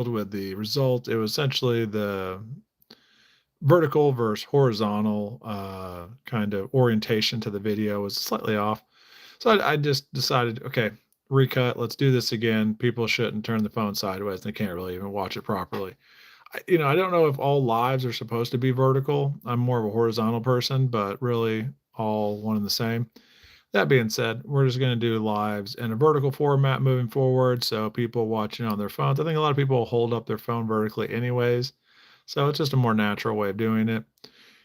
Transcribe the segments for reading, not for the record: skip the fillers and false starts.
with the result. It was essentially the vertical versus horizontal kind of orientation to the video was slightly off. So I just decided, okay, recut. Let's do this again. People shouldn't turn the phone sideways. They can't really even watch it properly. I don't know if all lives are supposed to be vertical. I'm more of a horizontal person, but really all one and the same. That being said, we're just going to do lives in a vertical format moving forward. So people watching on their phones, I think a lot of people hold up their phone vertically anyways. So it's just a more natural way of doing it.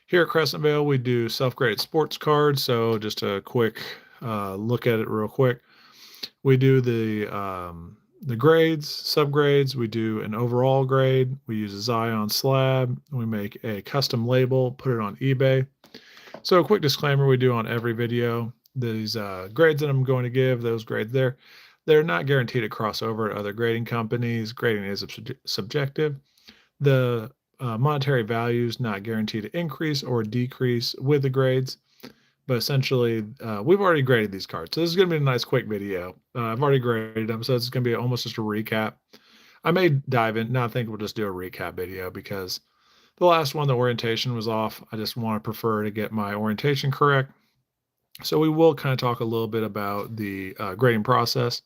Here at Crescentvale, we do self-graded sports cards. So just a quick look at it real quick. We do the grades, subgrades. We do an overall grade. We use a Zion slab. We make a custom label, put it on eBay. So a quick disclaimer we do on every video. These grades that I'm going to give, those grades there, they're not guaranteed to cross over to other grading companies. Grading is subjective. The monetary value is not guaranteed to increase or decrease with the grades. But essentially, we've already graded these cards. So this is going to be a nice quick video. I've already graded them, so it's going to be almost just a recap. I may dive in. No, I think we'll just do a recap video because the last one, the orientation was off. I just want to prefer to get my orientation correct. So we will kind of talk a little bit about the grading process.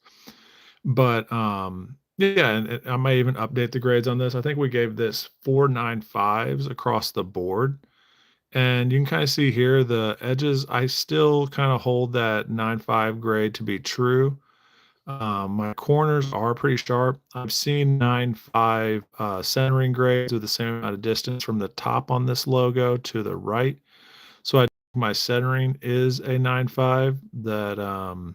But yeah, and I might even update the grades on this. I think we gave this 4.95s across the board. And you can kind of see here the edges, I still kind of hold that 9.5 grade to be true. My corners are pretty sharp. I've seen 9.5 centering grades with the same amount of distance from the top on this logo to the right. So I think my centering is a 9.5 that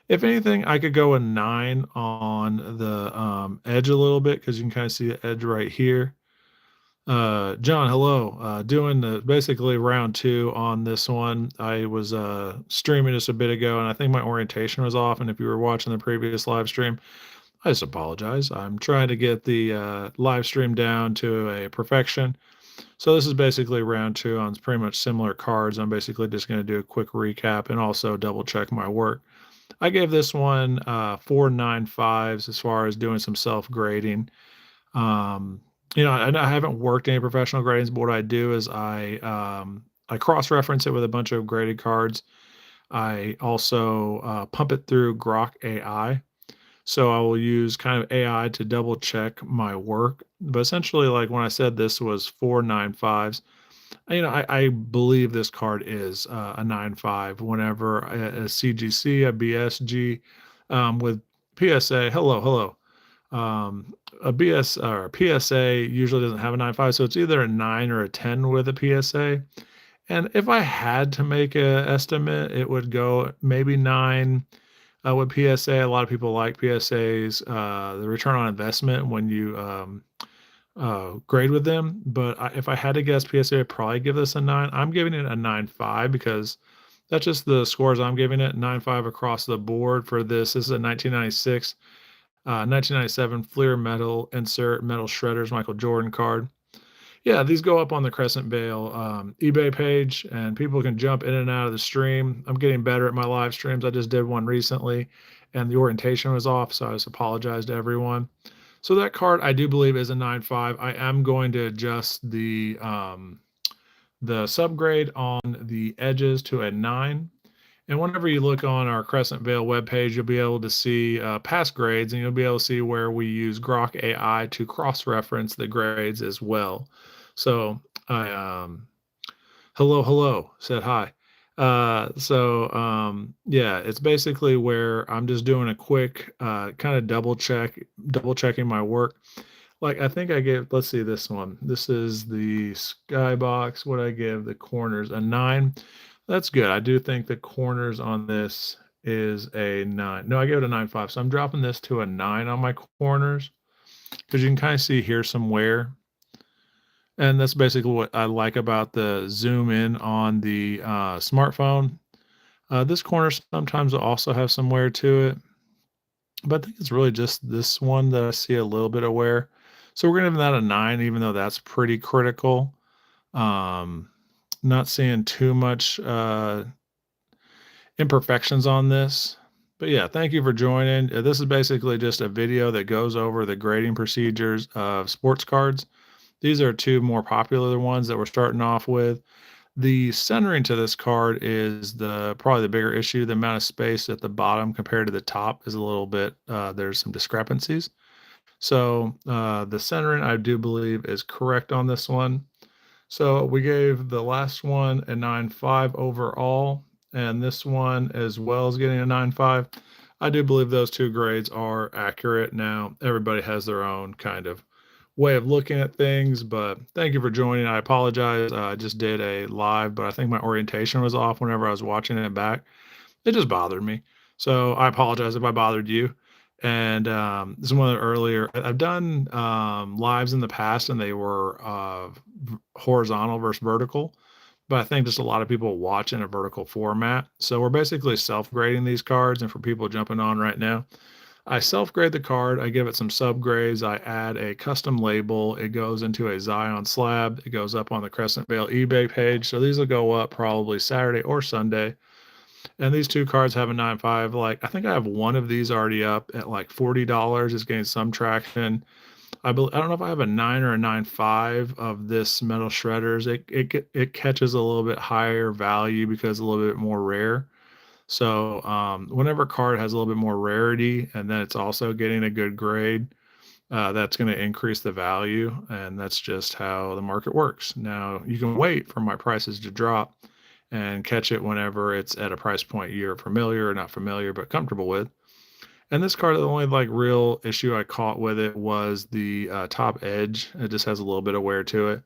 if anything, I could go a 9 on the edge a little bit because you can kind of see the edge right here. John, hello. Doing basically round two on this one. I was streaming just a bit ago, and I think my orientation was off. And if you were watching the previous live stream, I just apologize. I'm trying to get the live stream down to a perfection. So this is basically round two on pretty much similar cards. I'm basically just going to do a quick recap and also double check my work. I gave this one 4.95s as far as doing some self grading. Um, I haven't worked any professional gradings, but what I do is I cross-reference it with a bunch of graded cards. I also pump it through Grok AI. So I will use kind of AI to double check my work. But essentially, like when I said this was 4.95s, I believe this card is a 9.5. Whenever a CGC, a BSG with PSA, hello. A BS or a PSA usually doesn't have a 9.5, so it's either a 9 or a 10 with a PSA. And if I had to make a estimate, it would go maybe 9 with PSA. A lot of people like PSAs, the return on investment when you grade with them. But if I had to guess, PSA would probably give this a 9. I'm giving it a 9.5 because that's just the scores I'm giving it. 9.5 across the board for this. This is a 1996. 1997 Fleer metal insert metal shredders Michael Jordan card. Yeah, these go up on the Crescent Vale eBay page, and people can jump in and out of the stream. I'm getting better at my live streams. I just did one recently, and the orientation was off, so I just apologize to everyone. So that card I do believe is a 9.5. I am going to adjust the subgrade on the edges to a 9. And whenever you look on our Crescent Vale webpage, you'll be able to see past grades, and you'll be able to see where we use Grok AI to cross-reference the grades as well. So I hello said hi. Yeah, it's basically where I'm just doing a quick kind of double checking my work. Like I think I gave, let's see this one. This is the Skybox. What I give the corners a 9. That's good. I do think the corners on this is a 9. No, I gave it a 9.5. So I'm dropping this to a 9 on my corners because you can kind of see here some wear. And that's basically what I like about the zoom in on the smartphone. This corner sometimes will also have some wear to it, but I think it's really just this one that I see a little bit of wear. So we're going to give that a 9, even though that's pretty critical. Not seeing too much imperfections on this. But yeah, thank you for joining. This is basically just a video that goes over the grading procedures of sports cards. These are two more popular ones that we're starting off with. The centering to this card is the probably the bigger issue. The amount of space at the bottom compared to the top is a little bit, there's some discrepancies. So the centering, I do believe, is correct on this one. So we gave the last one a 9.5 overall, and this one as well is getting a 9.5. I do believe those two grades are accurate. Now, everybody has their own kind of way of looking at things, but thank you for joining. I apologize. I just did a live, but I think my orientation was off whenever I was watching it back. It just bothered me. So I apologize if I bothered you. And this is one of the earlier, I've done lives in the past and they were horizontal versus vertical. But I think just a lot of people watch in a vertical format. So we're basically self-grading these cards. And for people jumping on right now, I self-grade the card. I give it some subgrades. I add a custom label. It goes into a Zion slab. It goes up on the Crescent Vale eBay page. So these will go up probably Saturday or Sunday. And these two cards have a 9.5. Like, I think I have one of these already up at like $40. It's getting some traction. I don't know if I have a 9 or a 9.5 of this Metal Shredders. It catches a little bit higher value because it's a little bit more rare. So whenever a card has a little bit more rarity and then it's also getting a good grade, that's going to increase the value, and that's just how the market works. Now you can wait for my prices to drop and catch it whenever it's at a price point you're familiar or not familiar but comfortable with. And this card, the only like real issue I caught with it was the top edge. It just has a little bit of wear to it.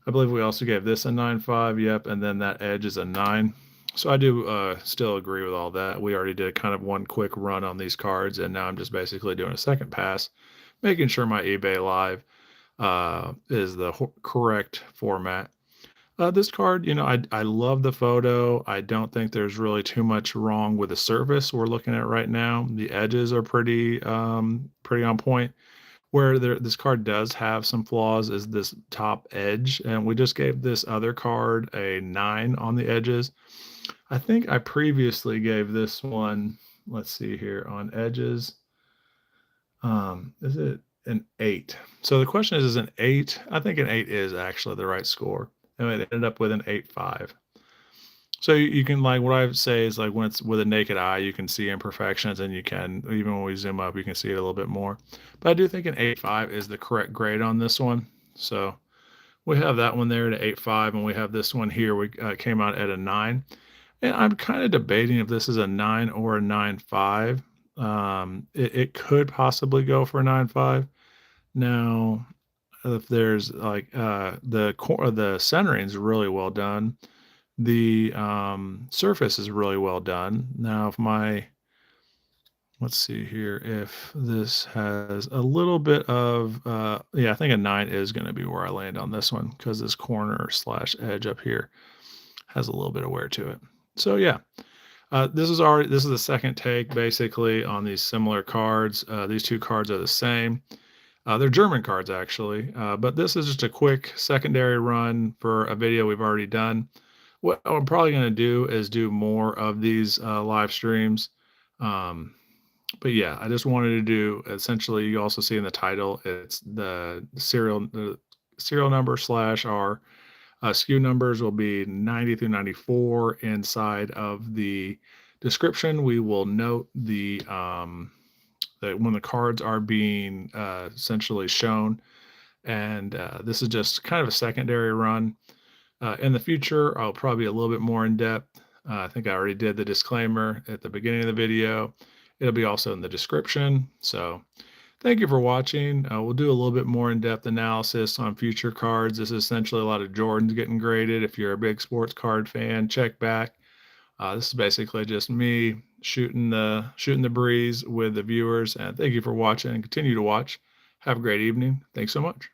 I believe we also gave this a 9.5. Yep, and then that edge is a 9. So I do still agree with all that. We already did kind of one quick run on these cards, and now I'm just basically doing a second pass, making sure my eBay Live is the correct format. This card, I love the photo. I don't think there's really too much wrong with the surface we're looking at right now. The edges are pretty on point. Where this card does have some flaws is this top edge, and we just gave this other card a 9 on the edges. I think I previously gave this one, let's see here, on edges. Is it an 8? So the question is an 8? I think an 8 is actually the right score. And it ended up with an 8.5. So you can like what I would say is like when it's with a naked eye, you can see imperfections, and you can even when we zoom up, you can see it a little bit more. But I do think an 8.5 is the correct grade on this one. So we have that one there at 8.5, and we have this one here. We came out at a 9, and I'm kind of debating if this is a 9 or a 9.5. It could possibly go for a 9.5. Now, if there's like the centering is really well done. The surface is really well done. Now, if let's see here, if this has a little bit of, yeah, I think a 9 is going to be where I land on this one because this corner slash edge up here has a little bit of wear to it. So yeah, this is the second take basically on these similar cards. These two cards are the same. They're German cards actually, but this is just a quick secondary run for a video we've already done. What I'm probably going to do is do more of these live streams. But yeah, I just wanted to do essentially, you also see in the title, it's the serial number slash our SKU numbers will be 90 through 94. Inside of the description, we will note that when the cards are being essentially shown. And this is just kind of a secondary run. In the future, I'll probably be a little bit more in depth. I think I already did the disclaimer at the beginning of the video. It'll be also in the description. So thank you for watching. We'll do a little bit more in-depth analysis on future cards. This is essentially a lot of Jordans getting graded. If you're a big sports card fan, check back. This is basically just me shooting the breeze with the viewers. And thank you for watching and continue to watch. Have a great evening. Thanks so much.